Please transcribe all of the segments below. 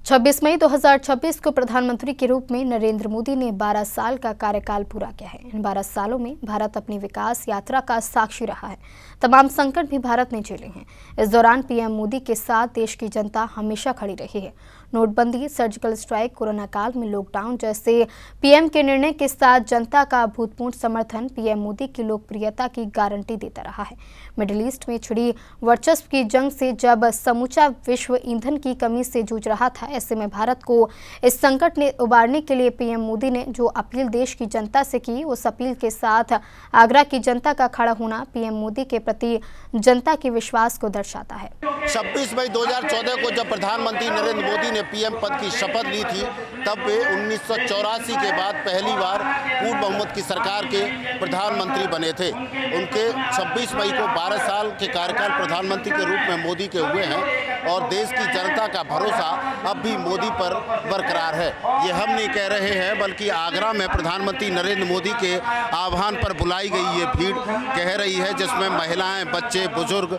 26 मई 2026 को प्रधानमंत्री के रूप में नरेंद्र मोदी ने 12 साल का कार्यकाल पूरा किया है। इन 12 सालों में भारत अपनी विकास यात्रा का साक्षी रहा है। तमाम संकट भी भारत ने झेले हैं। इस दौरान पीएम मोदी के साथ देश की जनता हमेशा खड़ी रही है। नोटबंदी, सर्जिकल स्ट्राइक, कोरोना काल में लॉकडाउन जैसे पीएम के निर्णय के साथ जनता का अभूतपूर्व समर्थन पीएम मोदी की लोकप्रियता की गारंटी देता रहा है। मिडिल ईस्ट में छिड़ी वर्चस्व की जंग से जब समूचा विश्व ईंधन की कमी से जूझ रहा था, ऐसे में भारत को इस संकट ने उबारने के लिए पीएम मोदी ने जो अपील देश की जनता से की, उस अपील के साथ आगरा की जनता का खड़ा होना पीएम मोदी के प्रति जनता के विश्वास को दर्शाता है। 26 मई 2014 को जब प्रधानमंत्री नरेंद्र मोदी ने पीएम पद की शपथ ली थी, तब वे 1984 के बाद पहली बार पूर्ण बहुमत की सरकार के प्रधानमंत्री बने थे। उनके 26 मई को 12 साल के कार्यकाल प्रधानमंत्री के रूप में मोदी के हुए हैं और देश की जनता का भरोसा अब भी मोदी पर बरकरार है। ये हम नहीं कह रहे हैं, बल्कि आगरा में प्रधानमंत्री नरेंद्र मोदी के आह्वान पर बुलाई गई ये भीड़ कह रही है, जिसमें महिलाएं, बच्चे, बुजुर्ग,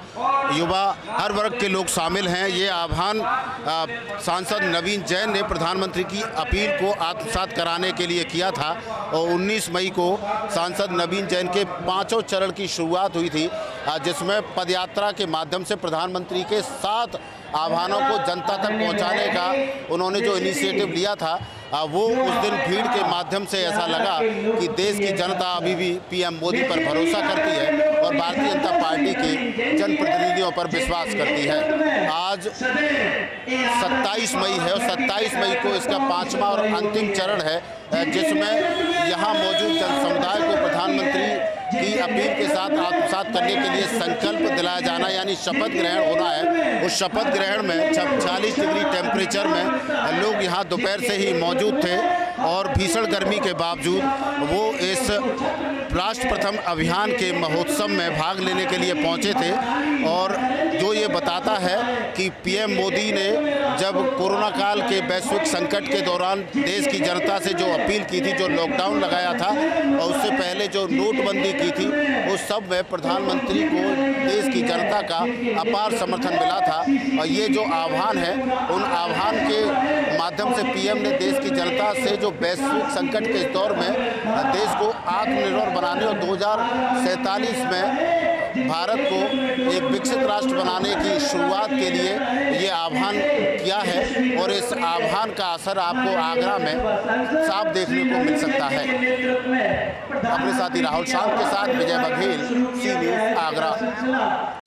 युवा, हर वर्ग के लोग शामिल हैं। ये आह्वान सांसद नवीन जैन ने प्रधानमंत्री की अपील को आत्मसात कराने के लिए किया था और 19 मई को सांसद नवीन जैन के 5वें चरण की शुरुआत हुई थी, जिसमें पदयात्रा के माध्यम से प्रधानमंत्री के 7 आह्वानों को जनता तक पहुंचाने का उन्होंने जो इनिशिएटिव लिया था, वो उस दिन भीड़ के माध्यम से ऐसा लगा कि देश की जनता अभी भी पीएम मोदी पर भरोसा करती है और भारतीय जनता पार्टी के जनप्रतिनिधियों पर विश्वास करती है। आज 27 मई है और 27 मई को इसका 5वां और अंतिम चरण है, जिसमें यहाँ मौजूद जन समुदाय को प्रधानमंत्री की अपील के साथ आत्मसात करने के लिए संकल्प दिलाया जाना यानी शपथ ग्रहण होना है। उस शपथ ग्रहण में 40 डिग्री टेम्परेचर में लोग यहाँ दोपहर से ही मौजूद थे और भीषण गर्मी के बावजूद वो इस राष्ट्र प्रथम अभियान के महोत्सव में भाग लेने के लिए पहुंचे थे। और जो ये बताता है कि पीएम मोदी ने जब कोरोना काल के वैश्विक संकट के दौरान देश की जनता से जो अपील की थी, जो लॉकडाउन लगाया था और उससे पहले जो नोटबंदी की थी, उस सब में प्रधानमंत्री को देश की जनता का अपार समर्थन मिला था। और ये जो आह्वान है, उन आह्वान के माध्यम से पीएम ने देश की जनता से जो वैश्विक संकट के इस दौर में देश को आत्मनिर्भर बनाने और 2047 में भारत को एक विकसित राष्ट्र बनाने की शुरुआत के लिए ये आह्वान किया है और इस आह्वान का असर आपको आगरा में साफ देखने को मिल सकता है। अपने साथी राहुल शांत के साथ विजय बघेल, सी न्यूज़, आगरा।